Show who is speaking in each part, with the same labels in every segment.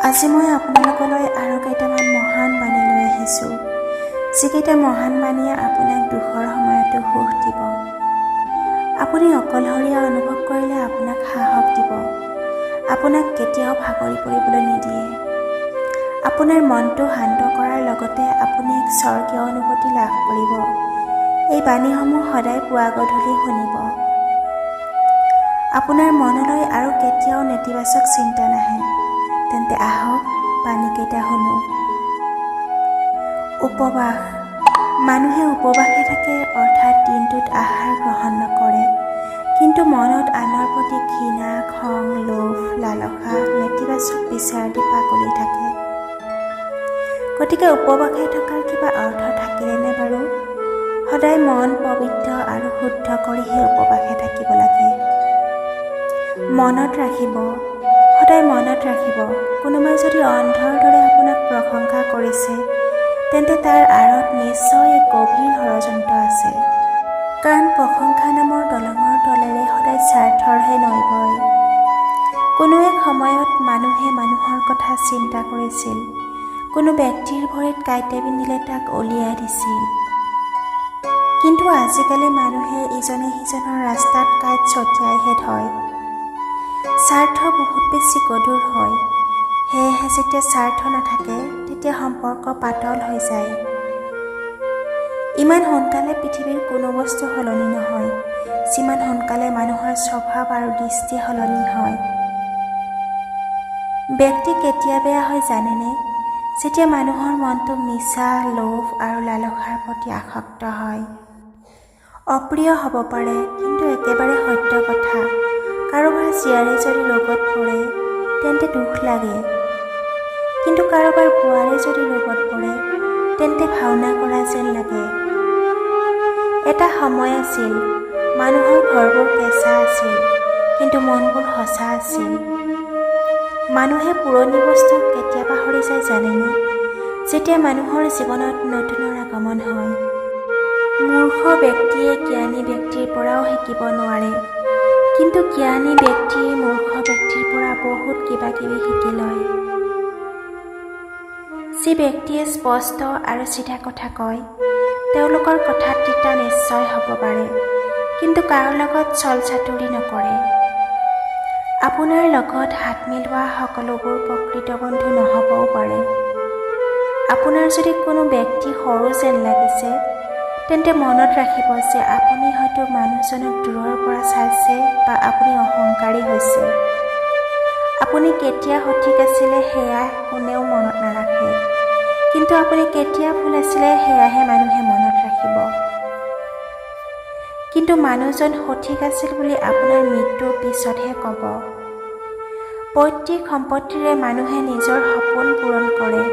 Speaker 1: আজি মই আপোনালোকলৈ আৰু কেইটামান মহান বাণী লৈ আহিছোঁ, যিকেইটা মহান বাণীয়ে আপোনাক দুখৰ সময়তো সুখ দিব। আপুনি অকলশৰীয়া অনুভৱ কৰিলে আপোনাক সাহস দিব, আপোনাক কেতিয়াও ভাগৰি পৰিবলৈ নিদিয়ে। আপোনাৰ মনটো শান্ত কৰাৰ লগতে আপুনি এক স্বৰ্গীয় অনুভূতি লাভ কৰিব। এই বাণীসমূহ সদায় পুৱা গধূলি শুনিব। আপোনাৰ মনলৈ আৰু কেতিয়াও নেতিবাচক চিন্তা নাহে। তেন্তে আহক বাণীকেইটা শুনো। উপবাস। মানুহে উপবাসে থাকে, অৰ্থাৎ দিনটোত আহাৰ গ্ৰহণ নকৰে, কিন্তু মনত আনৰ প্ৰতি ঘৃণা, খং, লোভ, লালসা, নেতিবাচক বিচাৰ দি পাগলি থাকে। গতিকে উপবাসে থকাৰ কিবা অৰ্থ থাকিলেনে বাৰু? সদায় মন পবিত্ৰ আৰু শুদ্ধ কৰিহে উপবাসে থাকিব লাগে। মনত ৰাখিব, সদায় মনত ৰাখিব, কোনোবাই যদি অন্ধৰ দৰে আপোনাক প্ৰশংসা কৰিছে, তেন্তে তাৰ আঁৰত নিশ্চয় এক গভীৰ ষড়যন্ত্ৰ আছে। কাৰণ প্ৰশংসা নামৰ দলঙৰ তলেৰে সদায় স্বাৰ্থৰহে নৈ বয়। কোনো এক সময়ত মানুহে মানুহৰ কথা চিন্তা কৰিছিল, কোনো ব্যক্তিৰ ভৰিত কাঁইটে বিন্ধিলে তাক উলিয়াই দিছিল। কিন্তু আজিকালি মানুহে ইজনে সিজনৰ ৰাস্তাত কাঁইট ছটিয়াইহে থয়। স্বাৰ্থ বহুত বেছি গধুৰ হয়, সেয়েহে যেতিয়া স্বাৰ্থ নাথাকে তেতিয়া সম্পৰ্ক পাতল হৈ যায়। ইমান সোনকালে পৃথিৱীৰ কোনো বস্তু সলনি নহয়, যিমান সোনকালে মানুহৰ স্বভাৱ আৰু দৃষ্টি সলনি হয়। ব্যক্তি কেতিয়া বেয়া হয় জানেনে? যেতিয়া মানুহৰ মনটো মিছা, লোভ আৰু লালসাৰ প্ৰতি আসক্ত হয়। অপ্ৰিয় হ'ব পাৰে, কিন্তু একেবাৰে সত্য কথা। কাৰোবাৰ জীয়াৰী যদি ৰোগত পৰে, তেন্তে দুখ লাগে, কিন্তু কাৰোবাৰ বোৱাৰী যদি ৰোগত পৰে, তেন্তে ভাওনা কৰা যেন লাগে। এটা সময় আছিল, মানুহৰ ঘৰবোৰ কেঁচা আছিল, কিন্তু মনবোৰ সঁচা আছিল। মানুহে পুৰণি বস্তু কেতিয়া পাহৰি যায় জানেনে? যেতিয়া মানুহৰ জীৱনত নতুনৰ আগমন হয়। মূৰ্খ ব্যক্তিয়ে জ্ঞানী ব্যক্তিৰ পৰাও শিকিব নোৱাৰে, কিন্তু জ্ঞানী ব্যক্তিয়ে মূৰ্খ ব্যক্তিৰ পৰা বহুত কিবা কিবি শিকি লয়। যি ব্যক্তিয়ে স্পষ্ট আৰু চিধা কথা কয়, তেওঁলোকৰ কথাত তিতা নিশ্চয় হ'ব পাৰে, কিন্তু কাৰো লগত ছল চাতুৰি নকৰে। আপোনাৰ লগত হাত মিলোৱা সকলোবোৰ প্ৰকৃত বন্ধু নহ'বও পাৰে। আপোনাৰ যদি কোনো ব্যক্তি সৰু যেন লাগিছে, তেন্তে মনত ৰাখিব যে আপুনি হয়তো মানুহজনক দূৰৰ পৰা চাইছে বা আপুনি অহংকাৰী হৈছে। আপুনি কেতিয়া সঠিক আছিলে সেয়া কোনেও মনত নাৰাখে, কিন্তু আপুনি কেতিয়া ভুল আছিলে সেয়াহে মানুহে মনত ৰাখিব। কিন্তু মানুহজন সঠিক আছিল বুলি আপোনাৰ মৃত্যুৰ পিছতহে ক'ব। পৈতৃক সম্পত্তিৰে মানুহে নিজৰ সপোন পূৰণ কৰে,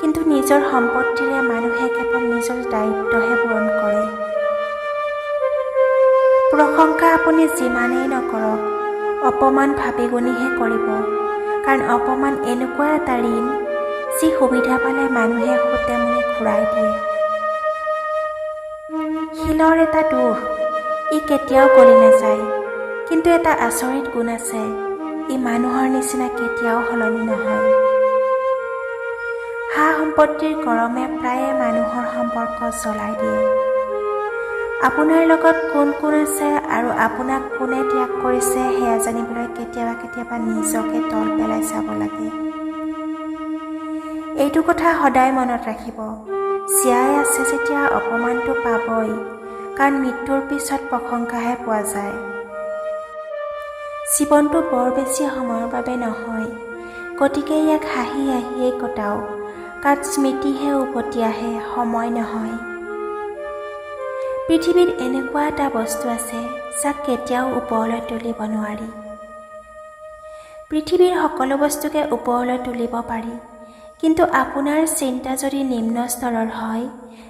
Speaker 1: কিন্তু নিজৰ সম্পত্তিৰে মানুহে কেৱল নিজৰ দায়িত্বহে পূৰণ কৰে। প্ৰশংসা আপুনি যিমানেই নকৰক, অপমান ভাবি গুণিহে কৰিব, কাৰণ অপমান এনেকুৱা এটা ঋণ, যি সুবিধা পালে মানুহে সুতে মুনে ঘূৰাই দিয়ে। শিলৰ এটা দোষ, ই কেতিয়াও গলি নাযায়, কিন্তু এটা আচৰিত গুণ আছে, ই মানুহৰ নিচিনা কেতিয়াও সলনি নহয়। সা সম্পত্তিৰ গৰমে প্ৰায়ে মানুহৰ সম্পৰ্ক জ্বলাই দিয়ে। আপোনাৰ লগত কোন কোন আছে আৰু আপোনাক কোনে ত্যাগ কৰিছে সেয়া জানিবলৈ কেতিয়াবা নিজকে তল পেলাই চাব লাগে। এইটো কথা সদায় মনত ৰাখিব, জীয়াই আছে যেতিয়া অপমানটো পাবই, কাৰণ মৃত্যুৰ পিছত প্ৰশংসাহে পোৱা যায়। জীৱনটো বৰ বেছি সময়ৰ বাবে নহয়, গতিকে ইয়াক হাঁহি হাঁহিয়েই কটাওক, কাৰণ স্মৃতিহে উভতি আহে, সময় নহয়। পৃথিৱীত এনেকুৱা এটা বস্তু আছে, যাক কেতিয়াও ওপৰলৈ তুলিব নোৱাৰি। পৃথিৱীৰ সকলো বস্তুকে ওপৰলৈ তুলিব পাৰি, কিন্তু আপোনাৰ চিন্তা যদি নিম্ন স্তৰৰ হয়,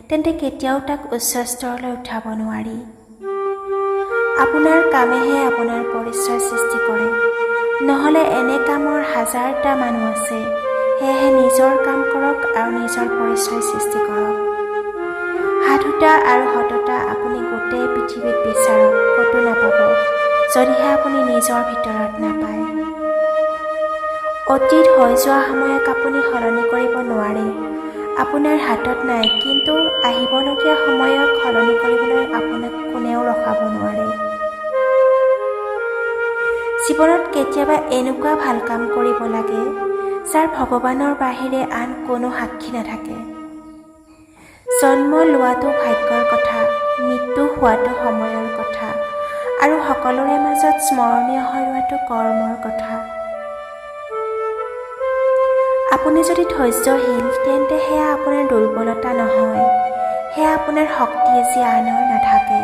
Speaker 1: তেন্তে কেতিয়াও তাক উচ্চ স্তৰলৈ উঠাব নোৱাৰি। আপোনাৰ কামেহে আপোনাৰ পৰিচয় সৃষ্টি কৰে, নহ'লে এনে কামৰ হাজাৰটা মানুহ আছে। সেয়েহে নিজৰ কাম কৰক আৰু নিজৰ পৰিচয় সৃষ্টি কৰক। সাধুতা আৰু সততা আপুনি গোটেই পৃথিৱীত বিচাৰক, ক'তো নাপাব, যদিহে আপুনি নিজৰ ভিতৰত নাপায়। অতীত হৈ যোৱা সময়ক আপুনি সলনি কৰিব নোৱাৰে, আপোনাৰ হাতত নাই, কিন্তু আহিবলগীয়া সময়ক সলনি কৰিবলৈ আপোনাক কোনেও ৰখাব নোৱাৰে। জীৱনত কেতিয়াবা এনেকুৱা ভাল কাম কৰিব লাগে যাৰ ভগৱানৰ বাহিৰে আন কোনো সাক্ষী নাথাকে। জন্ম লোৱাটো ভাগ্যৰ কথা, মৃত্যু হোৱাটো সময়ৰ কথা, আৰু সকলোৰে মাজত স্মৰণীয় হৈ ৰোৱাটো কৰ্মৰ কথা। আপুনি যদি ধৈৰ্যশীল, তেন্তে সেয়া আপোনাৰ দুৰ্বলতা নহয়, সেয়া আপোনাৰ শক্তি যি আনৰ নাথাকে।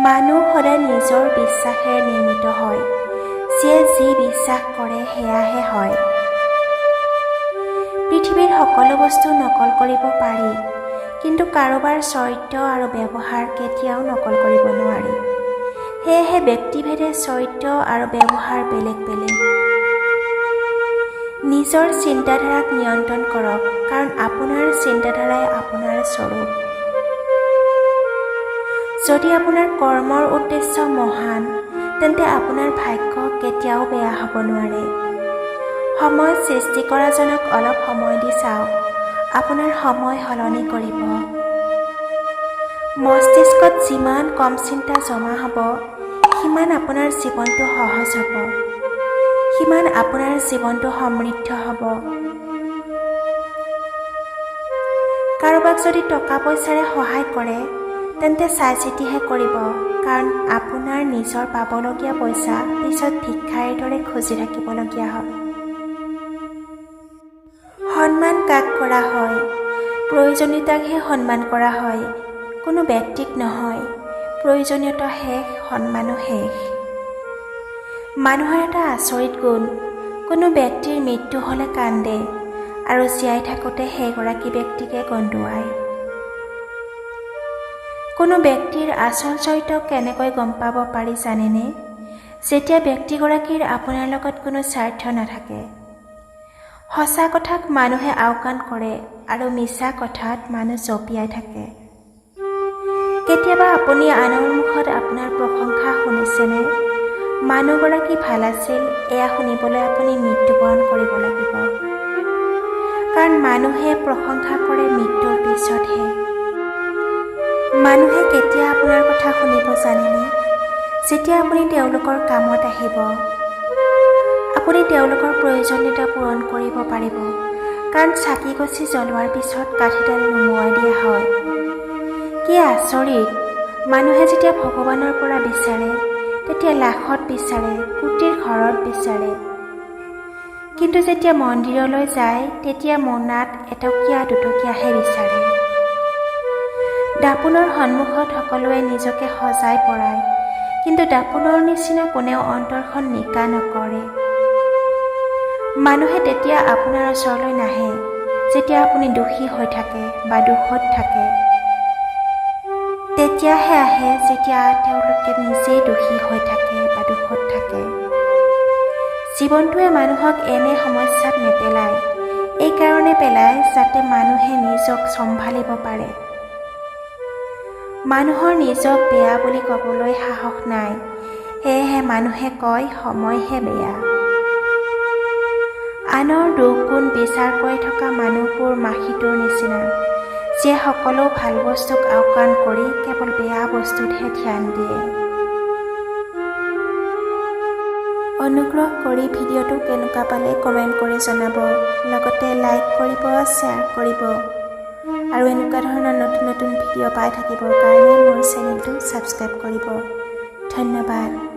Speaker 1: মানুহ সদায় নিজৰ বিশ্বাসেৰে নিৰ্মিত হয়, যিয়ে যি বিশ্বাস কৰে সেয়াহে হয়। পৃথিৱীৰ সকলো বস্তু নকল কৰিব পাৰি, কিন্তু কাৰোবাৰ চৰিত্ৰ আৰু ব্যৱহাৰ কেতিয়াও নকল কৰিব নোৱাৰি। সেয়েহে ব্যক্তিভেদে চৰিত্ৰ আৰু ব্যৱহাৰ বেলেগ বেলেগ। নিজৰ চিন্তাধাৰাক নিয়ন্ত্ৰণ কৰক, কাৰণ আপোনাৰ চিন্তাধাৰাই আপোনাৰ স্বৰূপ। যদি আপোনাৰ কৰ্মৰ উদ্দেশ্য মহান, তেন্তে আপোনাৰ ভাগ্য কেতিয়াও বেয়া হ'ব নোৱাৰে। সময় সৃষ্টি কৰাজনক অলপ সময় দি চাওক, আপোনাৰ সময় সলনি কৰিব। মস্তিষ্কত যিমান কম চিন্তা জমা হ'ব, সিমান আপোনাৰ জীৱনটো সহজ হ'ব, সিমান আপোনাৰ জীৱনটো সমৃদ্ধ হ'ব। কাৰোবাক যদি টকা পইচাৰে সহায় কৰে, তেন্তে চাই চিতিহে কৰিব, কাৰণ আপোনাৰ নিজৰ পাবলগীয়া পইচা পিছত ভিক্ষাৰীৰ দৰে খুজি থাকিবলগীয়া হয়। সন্মান কাক কৰা হয়? প্ৰয়োজনীয়তাকহে সন্মান কৰা হয়, কোনো ব্যক্তিক নহয়। প্ৰয়োজনীয়তা শেষ, সন্মানো শেষ। মানুহৰ এটা আচৰিত গুণ, কোনো ব্যক্তিৰ মৃত্যু হ'লে কান্দে, আৰু জীয়াই থাকোঁতে সেইগৰাকী ব্যক্তিকে কন্দুৱায়। কোনো ব্যক্তিৰ আচল চৰিত্ৰ কেনেকৈ গম পাব পাৰি জানেনে? যেতিয়া ব্যক্তিগৰাকীৰ আপোনাৰ লগত কোনো স্বাৰ্থ নাথাকে। সঁচা কথাক মানুহে আওকাণ কৰে, আৰু মিছা কথাত মানুহ জঁপিয়াই থাকে। কেতিয়াবা আপুনি আনৰ মুখত আপোনাৰ প্ৰশংসা শুনিছেনে? মানুহগৰাকী ভাল আছিল, এয়া শুনিবলৈ আপুনি মৃত্যুবৰণ কৰিব লাগিব। কাৰণ মানুহে প্ৰশংসা কৰে মৃত্যুৰ পিছতহে। মানুহে কেতিয়া আপোনাৰ কথা শুনিব জানেনে? যেতিয়া আপুনি তেওঁলোকৰ কামত আহিব। আপুনি তেওঁলোকৰ প্ৰয়োজনীয়তা পূৰণ কৰিব পাৰিব, কাৰণ চাকি গছি জ্বলোৱাৰ পিছত কাঠিডাল নুমুৱাই দিয়া হয়। কি আচৰিত! মানুহে যেতিয়া ভগৱানৰ পৰা বিচাৰে, তেতিয়া লাখত বিচাৰে, কোটিৰ ঘৰত বিচাৰে। কিন্তু যেতিয়া মন্দিৰলৈ যায়, তেতিয়া মোনাত এটকীয়া দুটকীয়াহে বিচাৰে। দাপোনৰ সন্মুখত সকলোৱে নিজকে সজাই পৰায়, কিন্তু দাপোনৰ নিচিনা কোনেও অন্তৰখন নিকা নকৰে। মানুহে তেতিয়া আপোনাৰ ওচৰলৈ নাহে, যেতিয়া আপুনি দোষী হৈ থাকে বা দুখত থাকে। তেতিয়াহে আহে যেতিয়া তেওঁলোকে নিজেই দোষী হৈ থাকে বা দুখত থাকে। জীৱনটোৱে মানুহক এনে সমস্যাত নেপেলায়, এইকাৰণে পেলায় যাতে মানুহে নিজক চম্ভালিব পাৰে। মানুহৰ নিজক বেয়া বুলি ক'বলৈ সাহস নাই, সেয়েহে মানুহে কয় সময়হে বেয়া। আনৰ দুখ গুণ বিচাৰ কৰি থকা মানুহবোৰ মাখিটোৰ নিচিনা, যিয়ে সকলো ভাল বস্তুক আওকাণ কৰি কেৱল বেয়া বস্তুতহে ধ্যান দিয়ে। অনুগ্ৰহ কৰি ভিডিঅ'টো কেনেকুৱা পালে কমেণ্ট কৰি জনাব, লগতে লাইক কৰিব, শ্বেয়াৰ কৰিব, আৰু এনেকুৱা ধৰণৰ নতুন নতুন ভিডিঅ' পাই থাকিবৰ কাৰণে মোৰ চেনেলটো ছাবস্ক্ৰাইব কৰিব। ধন্যবাদ।